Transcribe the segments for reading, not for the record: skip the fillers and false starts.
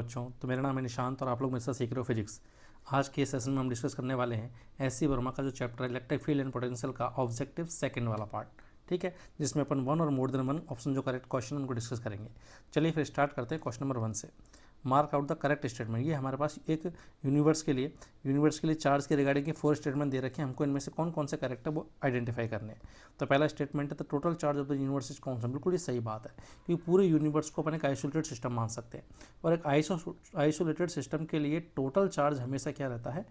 बच्चों। तो मेरा नाम है निशांत और आप लोग मेरे साथ सीख रहे हो फिजिक्स। आज के सेशन में हम डिस्कस करने वाले हैं एस.सी. वर्मा का जो चैप्टर है इलेक्ट्रिक फील्ड एंड पोटेंशियल का ऑब्जेक्टिव सेकंड वाला पार्ट, ठीक है, जिसमें अपन वन और मोर देन वन ऑप्शन जो करेक्ट क्वेश्चन उनको डिस्कस करेंगे। चलिए फिर स्टार्ट करते हैं क्वेश्चन नंबर 1 से। Mark out the correct statement. ये हमारे पास एक यूनिवर्स के लिए चार्ज के रिगार्डिंग के 4 स्टेटमेंट दे रखे हैं। हमको इनमें से कौन कौन से करेक्ट है वो आइडेंटिफाई करने हैं। तो पहला स्टेटमेंट है the total charge of the universe is constant. बिल्कुल ये सही बात है क्योंकि पूरे यूनिवर्स को अपन एक आइसोलेटेड सिस्टम मान सकते हैं और एक आइसोलेटेड सिस्टम के लिए टोटल चार्ज हमेशा क्या रहता है,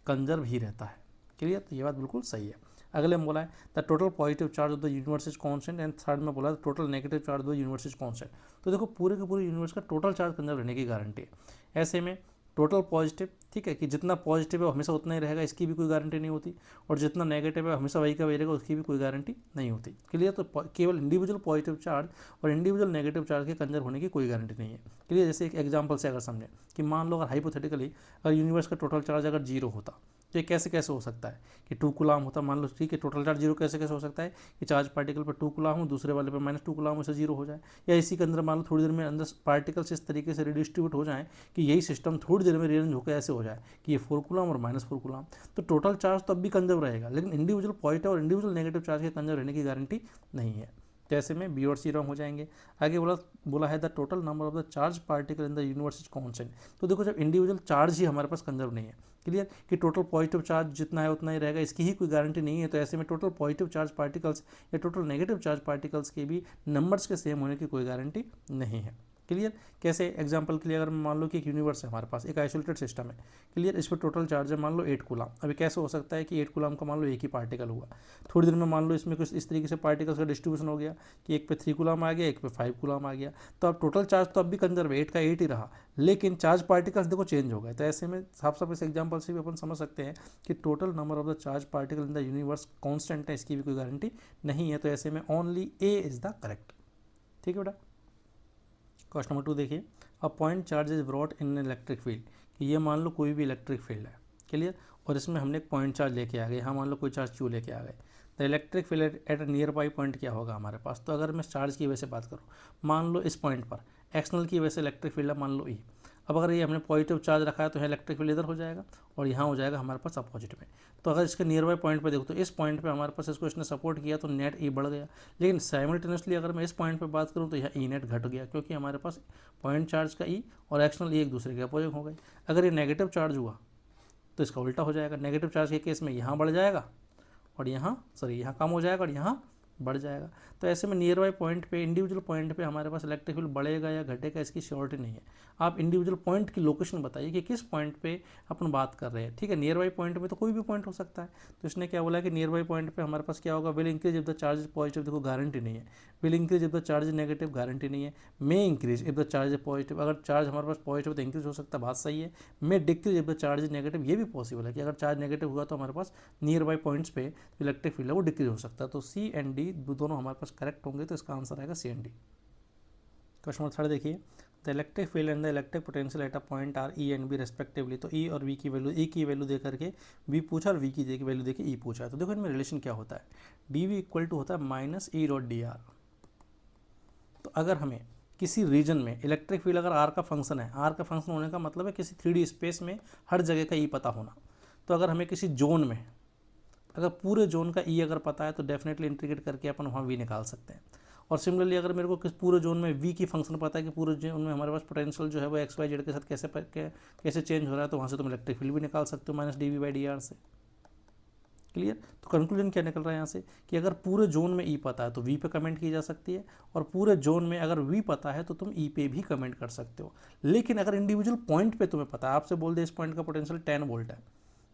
कंजर्व ही रहता है। क्लियर, तो ये बात बिल्कुल सही है। अगले में बोला है the total positive charge of the universe is constant and third में बोला total negative charge of the universe is constant. तो देखो पूरे के पूरे यूनिवर्स का टोटल चार्ज कंजर्व रहने की गारंटी है। ऐसे में टोटल पॉजिटिव, ठीक है, कि जितना पॉजिटिव है वो हमेशा उतना ही रहेगा, इसकी भी कोई गारंटी नहीं होती, और जितना नेगेटिव है हमेशा वही का वही रहेगा, उसकी भी कोई गारंटी नहीं होती। क्लियर, तो केवल इंडिविजुअल पॉजिटिव चार्ज और इंडिविजुअल नेगेटिव चार्ज के कंजर्व होने की कोई गारंटी नहीं है। क्लियर, जैसे एक एग्जाम्पल से अगर समझें कि मान लो अगर हाइपोथेटिकली अगर यूनिवर्स का टोटल चार्ज अगर 0 होता तो ये कैसे कैसे हो सकता है कि 2 कूलम होता, मान लो, ठीक है, टोटल चार्ज 0 कैसे कैसे हो सकता है कि चार्ज पार्टिकल पर 2 कूलम हो, दूसरे वाले पर -2 कूलम, उसे 0 हो जाए, या इसी के अंदर मान लो थोड़ी देर में अंदर पार्टिकल्स इस तरीके से रिडिस्ट्रीब्यूट हो जाए कि यही सिस्टम थोड़ी देर में रीअरेंज होकर ऐसे हो जाए कि ये 4 कूलम और -4 कूलम। तो टोटल चार्ज तब भी कंजर्व रहेगा, लेकिन इंडिविजुअल पॉजिटिव और इंडिविजुअल नेगेटिव चार्ज के कंजर्व रहने की गारंटी नहीं है। तो ऐसे में बी और सी रॉन्ग हो जाएंगे। आगे बोला है the total number of the charge particle in the universe is constant. तो देखो जब इंडिविजुअल चार्ज ही हमारे पास कंजर्व नहीं है, क्लियर, कि टोटल पॉजिटिव चार्ज जितना है उतना ही रहेगा, इसकी ही कोई गारंटी नहीं है। तो ऐसे में टोटल पॉजिटिव चार्ज पार्टिकल्स या टोटल नेगेटिव चार्ज पार्टिकल्स के भी नंबर्स के सेम होने की कोई गारंटी नहीं है। क्लियर, कैसे एग्जांपल के लिए अगर मान लो कि एक यूनिवर्स है हमारे पास, एक आइसोलेटेड सिस्टम है, क्लियर, इस पर टोटल चार्ज है मान लो 8 कूलम। अभी कैसे हो सकता है कि 8 कूलम का मान लो एक ही पार्टिकल हुआ, थोड़ी देर में मान लो इसमें कुछ इस तरीके से पार्टिकल्स का डिस्ट्रीब्यूशन हो गया कि एक पे 3 कूलम आ गया, एक पे 5 कूलम आ गया, तो अब टोटल चार्ज तो अब भी कंजर्व 8 का 8 ही रहा, लेकिन चार्ज पार्टिकल्स देखो चेंज हो गए। तो ऐसे में साफ साफ इस एग्जाम्पल से भी अपन समझ सकते हैं कि total number of the charge particle in the universe constant है, इसकी भी कोई गारंटी नहीं है। तो ऐसे में only A is the correct. ठीक है बेटा। क्वेश्चन नंबर 2 देखिए, अ point charge is brought in electric field, कि ये मान लो कोई भी इलेक्ट्रिक फील्ड है, क्लियर, और इसमें हमने एक पॉइंट चार्ज लेके आ गए। यहाँ मान लो कोई चार्ज क्यू लेके आ गए, तो electric field eight near by point क्या होगा हमारे पास। तो अगर मैं चार्ज की वजह से बात करूँ, मान लो इस पॉइंट पर एक्सटर्नल की वजह से इलेक्ट्रिक फील्ड है मान लो ई। अब अगर ये हमने पॉजिटिव चार्ज रखा है तो यहाँ इलेक्ट्रिक फील्ड इधर हो जाएगा और यहाँ हो जाएगा हमारे पास अपोजिट में। तो अगर इसके नियर बाई पॉइंट पे देखो तो इस पॉइंट पे हमारे पास इसको इसने सपोर्ट किया तो नेट ई बढ़ गया, लेकिन साइमल्टेनियसली अगर मैं इस पॉइंट पे बात करूँ तो यहाँ ई नेट घट गया, क्योंकि हमारे पास पॉइंट चार्ज का ई और एक्सटर्नल ई एक दूसरे के अपोजिट हो गए। अगर ये नेगेटिव चार्ज हुआ तो इसका उल्टा हो जाएगा, नेगेटिव चार्ज के केस में यहाँ बढ़ जाएगा और यहाँ कम हो जाएगा और यहाँ बढ़ जाएगा। तो ऐसे में नियर बाई पॉइंट पे, इंडिविजुअल पॉइंट पे हमारे पास इलेक्ट्रिक फील्ड बढ़ेगा या घटेगा इसकी श्योरिटी नहीं है। आप इंडिविजुअल पॉइंट की लोकेशन बताइए कि किस पॉइंट पे अपन बात कर रहे हैं। ठीक है, नियर बाई पॉइंट में तो कोई भी पॉइंट हो सकता है। तो इसने क्या बोला कि नियर बाई पॉइंट पे हमारे पास क्या होगा, will increase if the charge is positive, देखो गारंटी नहीं है, will increase if the charge is negative, guarantee नहीं है, may increase if the charge is positive, अगर चार्ज हमारे पास पॉजिटिव तो इंक्रीज हो सकता है, बात सही है, may decrease if the charge is negative, ये भी पॉसिबल है कि अगर चार्ज नेगेटिव हुआ तो हमारे पास नियर बाई पॉइंट्स पे इलेक्ट्रिक फील्ड है वो डिक्रीज हो सकता है। तो सी एंड डी दोनों हमारे पास करेक्ट होंगे, तो इसका आंसर आएगा C and D. Question number 3 देखिए, the electric field and the electric potential at a point are E and B respectively. तो ई और वी की वैल्यू, ई की वैल्यू दे करके वी पूछा और वी की वैल्यू देके ई पूछा है। तो देखो इनमें रिलेशन क्या होता है, डी वी इक्वल टू होता है minus E dot D R. तो अगर हमें किसी रीजन में इलेक्ट्रिक फील्ड अगर आर का फंक्शन है, आर का फंक्शन होने का मतलब है किसी 3D स्पेस में हर जगह का ई पता होना। तो अगर हमें किसी जोन में, अगर पूरे जोन का ई अगर पता है तो डेफिनेटली इंटीग्रेट करके अपन वहाँ वी निकाल सकते हैं। और सिमिलरली अगर मेरे को किस पूरे जोन में वी की फंक्शन पता है कि पूरे जोन में हमारे पास पोटेंशियल जो है वो एक्स वाई जेड के साथ कैसे चेंज हो रहा है, तो वहाँ से तुम इलेक्ट्रिक फील्ड भी निकाल सकते हो minus D V by D R से। क्लियर, तो कंक्लूजन क्या निकल रहा है यहाँ से कि अगर पूरे जोन में ई पता है तो वी पे कमेंट की जा सकती है, और पूरे जोन में अगर वी पता है तो तुम ई पे भी कमेंट कर सकते हो। लेकिन अगर इंडिविजुअल पॉइंट पे तुम्हें पता है, आपसे बोल दे इस पॉइंट का पोटेंशियल 10 वोल्ट है,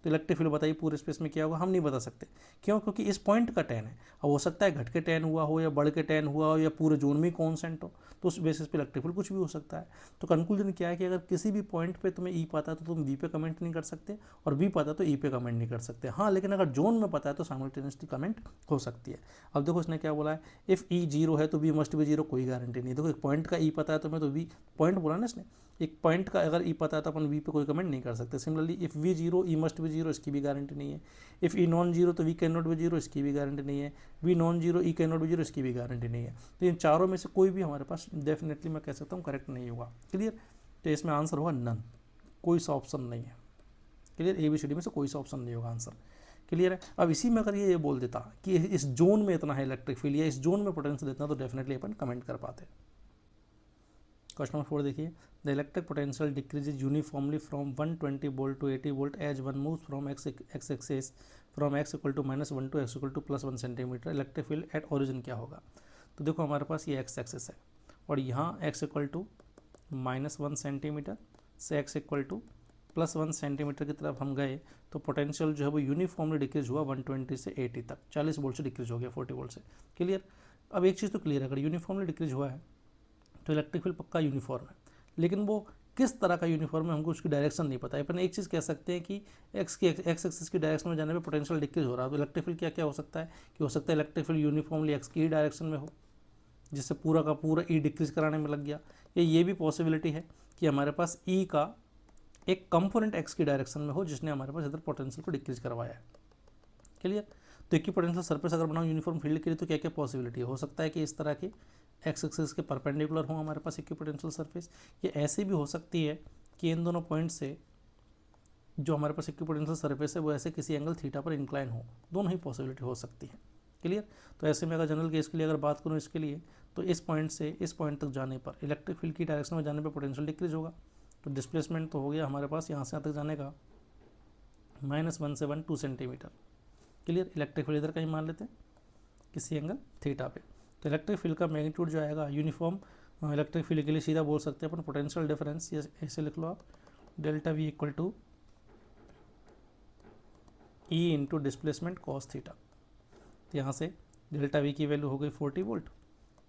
तो इलेक्ट्रिक फील्ड बताइए पूरे स्पेस में क्या होगा, हम नहीं बता सकते। क्यों? क्योंकि इस पॉइंट का 10 है, अब हो सकता है घट के 10 हुआ हो या बढ़ के 10 हुआ हो या पूरे जोन में कॉन्सेंट हो, तो उस बेसिस पे इलेक्ट्रिक फील्ड कुछ भी हो सकता है। तो कंक्लूजन क्या है कि अगर किसी भी पॉइंट पे तुम्हें ई पता है तो तुम वी पे कमेंट नहीं कर सकते, और वी पता तो ई पे कमेंट नहीं कर सकते। हाँ, लेकिन अगर जोन में पता है तो साइमल्टेनियसली कमेंट हो सकती है। अब देखो इसने क्या बोला है, इफ़ ई 0 है तो वी मस्ट बी 0, कोई गारंटी नहीं। देखो एक पॉइंट का ई पता है तो मैं तो वी पॉइंट बोला ना इसने, एक पॉइंट का अगर ई पता है तो अपन वी पे कोई कमेंट नहीं कर सकते। Similarly if we 0 E must be 0, इसकी भी गारंटी नहीं है। इफ़ ई नॉन 0 तो वी कैन नॉट बी 0, इसकी भी गारंटी नहीं है। We non 0 E can not be 0, इसकी भी गारंटी नहीं है। तो इन चारों में से कोई भी हमारे पास डेफिनेटली मैं कह सकता हूँ करेक्ट नहीं होगा। क्लियर, तो इसमें आंसर होगा नन, कोई सा ऑप्शन नहीं है। Clear, A B C D में से कोई सा ऑप्शन नहीं होगा आंसर। क्लियर है। अब इसी में अगर ये बोल देता कि इस जोन में इतना है इलेक्ट्रिक फील्ड या इस जोन में पोटेंशियल इतना, तो डेफिनेटली अपन कमेंट कर पाते। क्वेश्चन नंबर 4 देखिए, the electric potential decreases uniformly from 120 volt to 80 volt as one moves from X axis from X equal to -1 to X equal to +1 centimetre. Electric field at origin क्या होगा? तो देखो हमारे पास ये x axis है और यहाँ एक्स इक्वल टू -1 सेंटीमीटर से एक्स इक्वल टू +1 सेंटीमीटर की तरफ हम गए तो पोटेंशियल जो है वो यूनिफॉर्मली डिक्रीज हुआ 120 से 80 तक, 40 वोल्ट से डिक्रीज हो गया 40 वोल्ट से। क्लियर। अब एक चीज़ तो क्लियर है, अगर यूनिफॉर्मली डिक्रीज हुआ है तो इलेक्ट्रिक फील्ड पक्का यूनिफॉर्म है, लेकिन वो किस तरह का यूनिफॉर्म है हमको उसकी डायरेक्शन नहीं पता है। अपन एक चीज़ कह सकते हैं कि एक्स एक्सिस की डायरेक्शन में जाने पे पोटेंशियल डिक्रीज हो रहा है, तो इलेक्ट्रिक फील्ड क्या क्या हो सकता है कि हो सकता है इलेक्ट्रिक फील्ड यूनिफॉर्मली एक्स की ही डायरेक्शन में हो, जिससे पूरा का पूरा ई डिक्रीज कराने में लग गया। या ये भी पॉसिबिलिटी है कि हमारे पास ई का एक कंपोनेंट एक्स की डायरेक्शन में हो जिसने हमारे पास इधर पोटेंशियल को डिक्रीज करवाया है। क्लियर। तो एक ही पोटेंशियल सरफेस अगर बनाओ यूनिफॉर्म फील्ड के लिए तो क्या क्या पॉसिबिलिटी हो सकता है कि इस तरह के एक्स एक्सिस के परपेंडिकुलर हो हमारे पास इक्विपोटेंशियल सरफेस। ये ऐसे भी हो सकती है कि इन दोनों पॉइंट से जो हमारे पास इक्विपोटेंशियल सरफेस है वो ऐसे किसी एंगल थीटा पर इंक्लाइन हो, दोनों ही पॉसिबिलिटी हो सकती है। क्लियर। तो ऐसे में अगर जनरल केस के लिए अगर बात करूँ इसके लिए, तो इस पॉइंट से इस पॉइंट तक जाने पर इलेक्ट्रिक फील्ड की डायरेक्शन में जाने पर पोटेंशियल डिक्रीज होगा। तो डिस्प्लेसमेंट तो हो गया हमारे पास यहाँ से यहाँ तक जाने का -1 से 1 2 सेंटीमीटर। क्लियर। इलेक्ट्रिक फील्ड इधर कहीं मान लेते हैं किसी एंगल थीटा पे, तो इलेक्ट्रिक फील्ड का मैग्नीट्यूड जो आएगा यूनिफॉर्म इलेक्ट्रिक फील्ड के लिए सीधा बोल सकते हैं अपन पोटेंशियल डिफरेंस, ये ऐसे लिख लो आप, delta V equal to E into displacement cos theta. तो यहाँ से डेल्टा वी की वैल्यू हो गई 40 वोल्ट,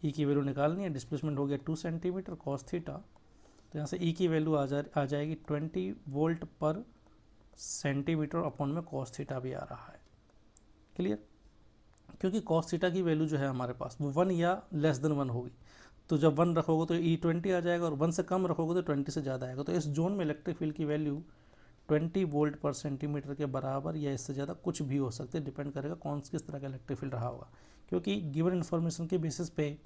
ई की वैल्यू निकालनी है, डिस्प्लेसमेंट हो गया 2 सेंटीमीटर कॉस थीटा। तो यहाँ से ई की वैल्यू आ जाएगी 20 वोल्ट पर सेंटीमीटर अपॉन में कॉस थीटा भी आ रहा है। क्लियर। क्योंकि कॉस थीटा की वैल्यू जो है हमारे पास वो 1 या लेस देन 1 होगी, तो जब 1 रखोगे तो ई 20 आ जाएगा और 1 से कम रखोगे तो 20 से ज़्यादा आएगा। तो इस जोन में इलेक्ट्रिक फील्ड की वैल्यू 20 वोल्ट पर सेंटीमीटर के बराबर या इससे ज़्यादा कुछ भी हो सकते हैं, डिपेंड करेगा कौन किस तरह का इलेक्ट्रिक फील्ड रहा होगा। क्योंकि गिवन इन्फॉर्मेशन के बेसिस पे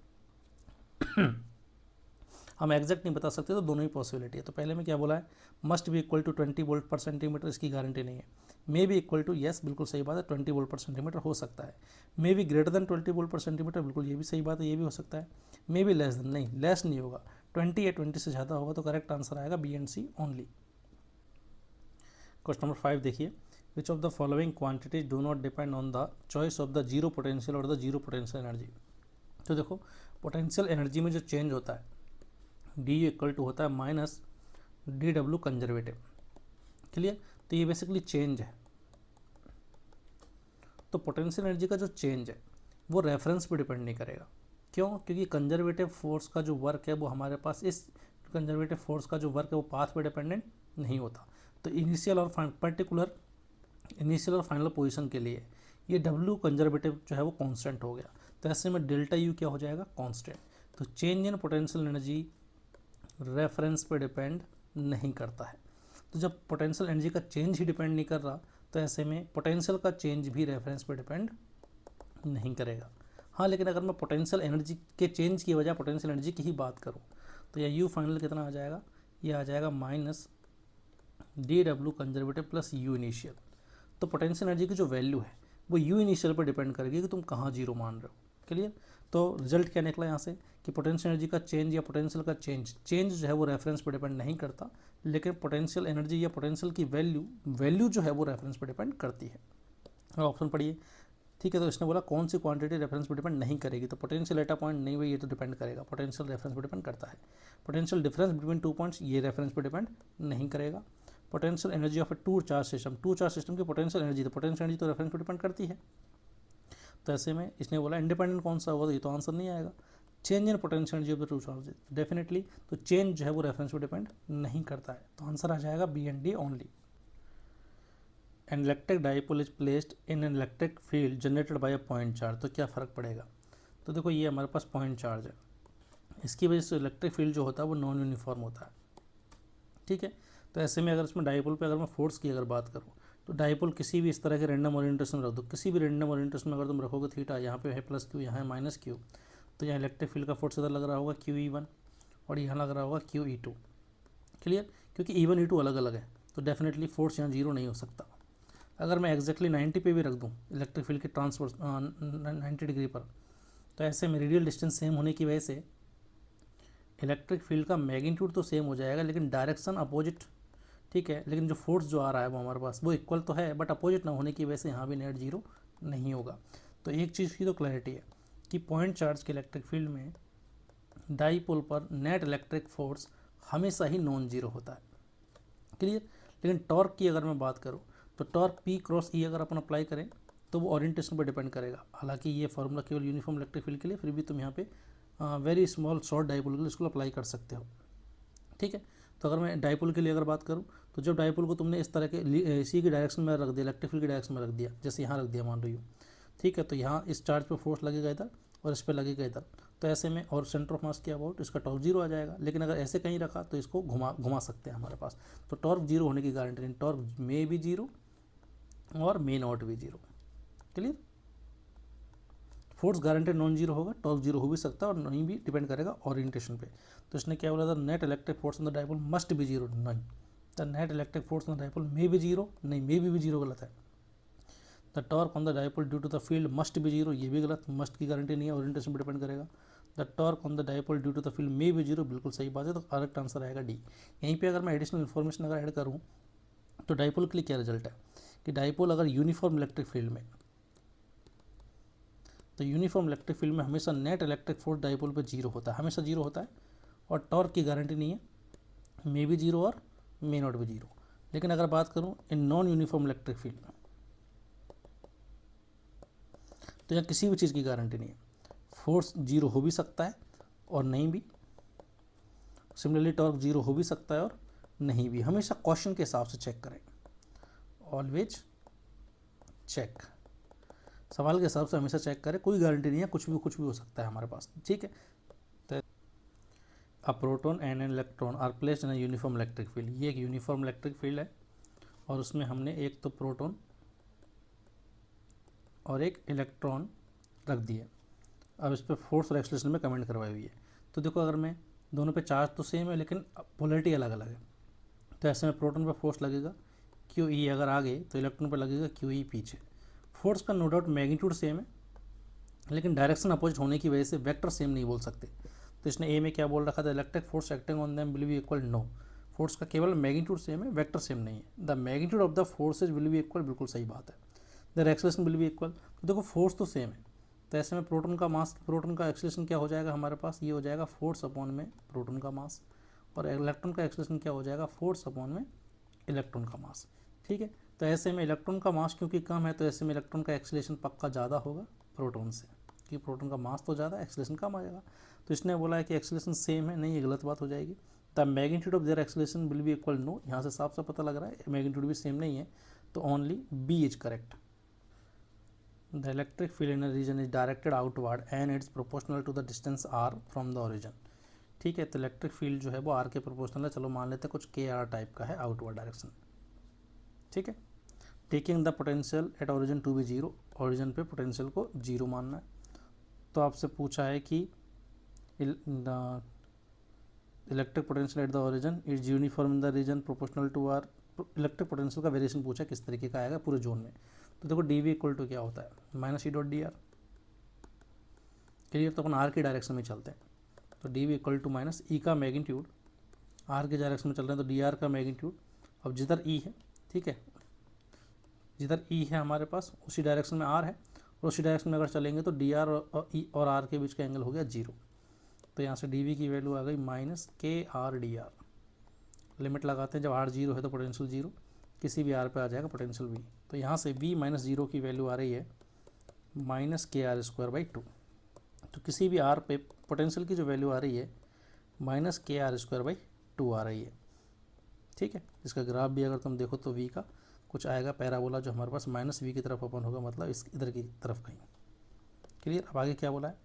हम एग्जैक्ट नहीं बता सकते, तो दोनों ही पॉसिबिलिटी है। तो पहले में क्या बोला है, मस्ट भी इक्वल टू 20 वोल्ट पर सेंटीमीटर, इसकी गारंटी नहीं है। मे भी इक्वल टू, यस बिल्कुल सही बात है, 20 वोल्ट पर सेंटीमीटर हो सकता है। मे भी ग्रेटर देन 20 वोल्ट पर सेंटीमीटर, बिल्कुल ये भी सही बात है, ये भी हो सकता है। मे भी लेस देन, नहीं लेस नहीं होगा, 20 या 20 से ज़्यादा होगा, तो करेक्ट आंसर आएगा B and C only. Question number 5 देखिए, which of the following quantities do not depend on the choice of the zero potential और द जीरो पोटेंशियल एनर्जी। तो देखो पोटेंशियल एनर्जी में जो चेंज होता है डी इक्वल टू होता है minus D W conservative. Clear. तो ये बेसिकली चेंज है। तो पोटेंशियल एनर्जी का जो चेंज है वो रेफरेंस पे डिपेंड नहीं करेगा। क्यों? क्योंकि कंजर्वेटिव फोर्स का जो वर्क है वो हमारे पास, इस कंजर्वेटिव फोर्स का जो वर्क है वो पाथ पे डिपेंडेंट नहीं होता। तो इनिशियल और पर्टिकुलर इनिशियल और फाइनल पोजीशन के लिए ये डब्ल्यू कंजर्वेटिव जो है वो कांस्टेंट हो गया। तो ऐसे में डेल्टा यू क्या हो जाएगा, कांस्टेंट। तो change in potential energy reference पे डिपेंड नहीं करता है। तो जब पोटेंशियल एनर्जी का चेंज ही डिपेंड नहीं कर रहा, तो ऐसे में पोटेंशियल का चेंज भी रेफरेंस पे डिपेंड नहीं करेगा। हाँ, लेकिन अगर मैं पोटेंशियल एनर्जी के चेंज की वजह पोटेंशियल एनर्जी की ही बात करूँ तो यह यू फाइनल कितना आ जाएगा, ये आ जाएगा minus D W conservative plus you initial. तो पोटेंशियल एनर्जी की जो वैल्यू है वो यू इनिशियल पर डिपेंड करेगी कि तुम कहाँ जीरो मान रहे हो। क्लियर। तो रिजल्ट क्या निकला यहाँ से कि पोटेंशियल एनर्जी का चेंज या पोटेंशियल का चेंज जो है वो रेफरेंस पर डिपेंड नहीं करता, लेकिन पोटेंशियल एनर्जी या पोटेंशियल की वैल्यू जो है वो रेफरेंस पर डिपेंड करती है। ऑप्शन पढ़िए। ठीक है, तो इसने बोला कौन सी क्वांटिटी रेफरेंस पर डिपेंड नहीं करेगी, तो पोटेंशियल डेटा पॉइंट नहीं हुई, ये तो डिपेंड करेगा, पोटेंशियल रेफरेंस पर डिपेंड करता है। पोटेंशियल डिफरेंस बिटवीन 2 पॉइंट्स, ये रेफरेंस पर डिपेंड नहीं करेगा। Potential energy of a two charge system की पोटेंशियल एनर्जी तो रेफरेंस पर डिपेंड करती है। तो ऐसे में इसने बोला इंडिपेंडेंट कौन सा होगा, तो ये तो आंसर नहीं आएगा। Change in potential energy of the two charges, definitely तो चेंज जो है वो रेफरेंस पर डिपेंड नहीं करता है, तो आंसर आ जाएगा B and D only. An electric dipole is placed in an electric field generated by a point charge, तो क्या फ़र्क पड़ेगा। तो देखो ये हमारे पास पॉइंट चार्ज है, इसकी वजह से इलेक्ट्रिक फील्ड जो होता है वो नॉन यूनिफॉर्म होता है। ठीक है। तो ऐसे में अगर इसमें डाइपोल पे अगर मैं फोर्स की अगर बात करूँ, तो डाइपोल किसी भी इस तरह के रैंडम ओरिएंटेशन रख दो, किसी भी रैंडम ओरिएंटेशन में अगर तुम रखोगे थीटा, यहाँ पे है प्लस क्यू, यहाँ है माइनस क्यू, तो यहाँ इलेक्ट्रिक फील्ड का फोर्स इधर लग रहा होगा QE1 और यहाँ लग रहा होगा QE2। क्लियर, क्योंकि E1 E2 अलग अलग है तो डेफिनेटली फोर्स यहाँ 0 नहीं हो सकता। अगर मैं एग्जैक्टली 90 पे भी रख दूँ इलेक्ट्रिक फील्ड के ट्रांसफर 90 डिग्री पर, तो ऐसे में रेडियल डिस्टेंस सेम होने की वजह से इलेक्ट्रिक फील्ड का मैग्नीट्यूड तो सेम हो जाएगा लेकिन डायरेक्शन अपोजिट, ठीक है, लेकिन जो फोर्स जो आ रहा है वो हमारे पास वो इक्वल तो है बट अपोजिट ना होने की वजह से यहाँ भी नेट जीरो नहीं होगा। तो एक चीज़ की तो क्लैरिटी है कि पॉइंट चार्ज के इलेक्ट्रिक फील्ड में डाईपोल पर नेट इलेक्ट्रिक फोर्स हमेशा ही नॉन जीरो होता है। क्लियर, लेकिन टॉर्क की अगर मैं बात करूँ तो टॉर्क P क्रॉस E अगर अपन अप्लाई करें तो वो ओरिएंटेशन पर डिपेंड करेगा। हालांकि ये फॉर्मूला केवल यूनिफॉर्म इलेक्ट्रिक फील्ड के लिए, फिर भी तुम यहाँ पे वेरी स्मॉल शॉर्ट डाईपोल के लिए इसको अप्लाई कर सकते हो। ठीक है, तो अगर मैं डाईपोल के लिए अगर बात करूँ तो जब डाईपोल को तुमने इस तरह के इसी की डायरेक्शन में रख दिया, इलेक्ट्रिक फील्ड की डायरेक्शन में रख दिया, जैसे यहाँ रख दिया मान लो, ठीक है, तो यहाँ इस चार्ज पे फोर्स लगेगा इधर और इस पर लगेगा इधर, तो ऐसे में और सेंटर ऑफ मास के अबाउट इसका टॉर्क जीरो आ जाएगा। लेकिन अगर ऐसे कहीं रखा तो इसको घुमा सकते हैं हमारे पास, तो टॉर्क जीरो होने की गारंटी नहीं, टॉर्क मे भी जीरो और मे नॉट भी zero. Clear, force guaranteed non zero होगा, टॉर्क जीरो हो भी सकता है और नहीं भी, डिपेंड करेगा ओरिएंटेशन पे। तो इसने क्या बोला था, net electric force on the dipole must be zero, नहीं, the net electric force on the dipole may be zero, नहीं, मे भी जीरो गलत है। The torque on the dipole due to the field must be zero, ये भी गलत, must की guarantee नहीं है, ओरिएंटेशन पर डिपेंड करेगा। The torque on the dipole due to the field may be zero, बिल्कुल सही बात है, तो करेक्ट आंसर आएगा डी। यहीं पे अगर मैं एडिशनल इन्फॉर्मेशन अगर ऐड करूँ तो डायपोल के लिए क्या रिजल्ट है कि डायपोल अगर यूनिफॉर्म इलेक्ट्रिक फील्ड में, तो यूनिफॉर्म इलेक्ट्रिक फील्ड में हमेशा नेट इलेक्ट्रिक फोर्स डायपोल पे जीरो होता है, हमेशा जीरो होता है, और टॉर्क की गारंटी नहीं है, मे भी जीरो और मे नॉट भी जीरो। लेकिन अगर बात करूँ in non uniform electric field, तो यहाँ किसी भी चीज़ की गारंटी नहीं है, फोर्स जीरो हो भी सकता है और नहीं भी, सिमिलरली टॉर्क जीरो हो भी सकता है और नहीं भी। हमेशा क्वेश्चन के हिसाब से चेक करें, ऑलवेज चेक, सवाल के हिसाब से हमेशा चेक करें, कोई गारंटी नहीं है, कुछ भी हो सकता है हमारे पास। ठीक है, तो a proton and an electron are placed in a uniform electric field, ये एक यूनिफॉर्म इलेक्ट्रिक फील्ड है और उसमें हमने एक तो प्रोटॉन और एक इलेक्ट्रॉन रख दिया। अब इस पर फोर्स और एक्सेलरेशन में कमेंट करवाई हुई है। तो देखो, अगर मैं दोनों पे चार्ज तो सेम है लेकिन पोलैरिटी अलग अलग है, तो ऐसे में प्रोटॉन पर फोर्स लगेगा QE अगर आगे, तो इलेक्ट्रॉन पर लगेगा QE पीछे। फोर्स का नो डाउट मैग्नीट्यूड सेम है लेकिन डायरेक्शन अपोजिट होने की वजह से वेक्टर सेम नहीं बोल सकते। तो इसने ए में क्या बोल रखा था, electric force acting on them will be equal, no, force का केवल मैग्नीट्यूड सेम है, वेक्टर सेम नहीं है। The magnitude of the forces will be equal, बिल्कुल सही बात है। The acceleration will be equal, तो देखो फोर्स तो सेम है, तो ऐसे में प्रोटॉन का मास, प्रोटॉन का एक्सेलरेशन क्या हो जाएगा हमारे पास, ये हो जाएगा फोर्स अपॉन में प्रोटॉन का मास, और इलेक्ट्रॉन का एक्सेलरेशन क्या हो जाएगा, फोर्स अपॉन में इलेक्ट्रॉन का मास। ठीक है, तो ऐसे में इलेक्ट्रॉन का मास क्योंकि कम है तो ऐसे में इलेक्ट्रॉन का एक्सेलरेशन पक्का ज़्यादा होगा प्रोटॉन से, कि प्रोटॉन का मास तो ज़्यादा, एक्सेलरेशन कम आ जाएगा। तो इसने बोला है कि एक्सेलरेशन सेम है, नहीं, ये गलत बात हो जाएगी। The magnitude of their acceleration will be equal, no, यहाँ से साफ साफ पता लग रहा है मैग्नीट्यूड भी सेम नहीं है, तो only B is correct. The electric field in a region is directed outward and it's proportional to the distance r from the origin. ठीक है, तो इलेक्ट्रिक फील्ड जो है वो आर के प्रोपोर्शनल है, चलो मान लेते हैं कुछ KR टाइप का है आउटवर्ड डायरेक्शन। ठीक है, taking the potential at origin to be zero, origin पे पोटेंशियल को जीरो मानना है। तो आपसे पूछा है कि electric potential at the origin is uniform in the region proportional to r, electric potential का वेरिएशन पूछा किस तरीके का आएगा पूरे जोन में। तो देखो DV इक्वल टू क्या होता है, -E.dr। क्लियर, तो अपन आर की डायरेक्शन में चलते हैं, तो DV equal to minus E का मैग्नीट्यूड, आर की डायरेक्शन में चल रहे हैं तो DR का मैग्नीट्यूड, अब जिधर E है, ठीक है, जिधर E है हमारे पास उसी डायरेक्शन में R है, और उसी डायरेक्शन में अगर चलेंगे तो DR और E और R के बीच का एंगल हो गया जीरो। तो यहाँ से DV की वैल्यू आ गई -KR/dr। लिमिट लगाते हैं, जब R जीरो है तो पोटेंशियल जीरो, किसी भी R पे आ जाएगा पोटेंशियल V। तो यहाँ से V माइनस जीरो की वैल्यू आ रही है -KR²/2। तो किसी भी R पे पोटेंशियल की जो वैल्यू आ रही है -KR²/2 आ रही है। ठीक है, इसका ग्राफ भी अगर तुम देखो तो V का कुछ आएगा पैराबोला जो हमारे पास -V की तरफ ओपन होगा, मतलब इस इधर की तरफ कहीं। क्लियर, अब आगे क्या बोला है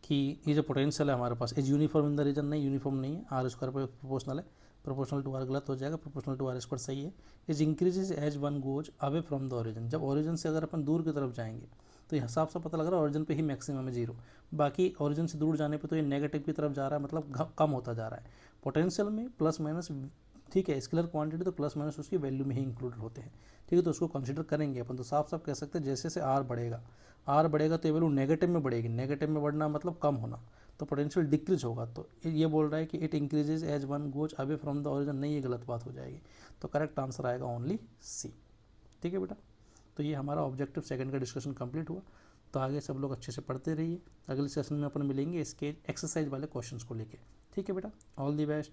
कि ये जो पोटेंशियल है हमारे पास is uniform in the region, नहीं, यूनिफॉर्म नहीं है, R² पे प्रोपोर्शनल है, प्रोपोर्शनल टू R गलत हो जाएगा, प्रोपोर्शनल टू R² सही है। Is increases as one goes away from the origin, जब ओरिजिन से अगर अपन दूर की तरफ जाएंगे तो यहाँ साफ साफ पता लग रहा है ऑरिजिन पे ही मैक्सिमम है 0, बाकी ऑरिजिन से दूर जाने पे तो ये नेगेटिव की तरफ जा रहा है, मतलब कम होता जा रहा है। पोटेंशियल में प्लस माइनस, ठीक है, स्केलर क्वांटिटी तो प्लस माइनस उसकी वैल्यू में ही इंक्लूडेड होते हैं, ठीक है, तो उसको कंसिडर करेंगे अपन। तो साफ साफ कह सकते हैं जैसे जैसे आर बढ़ेगा तो ये वैल्यू नेगेटिव में बढ़ेगी, नेगेटिव में बढ़ना मतलब कम होना, तो पोटेंशियल डिक्रीज होगा। तो ये बोल रहा है कि it increases as one goes away from the origin, नहीं, ये गलत बात हो जाएगी। तो करेक्ट आंसर आएगा ओनली सी। ठीक है बेटा, तो ये हमारा ऑब्जेक्टिव सेकंड का डिस्कशन कंप्लीट हुआ। तो आगे सब लोग अच्छे से पढ़ते रहिए, अगले सेशन में अपन मिलेंगे इसके एक्सरसाइज वाले क्वेश्चंस को लेके। ठीक है बेटा, ऑल दी बेस्ट।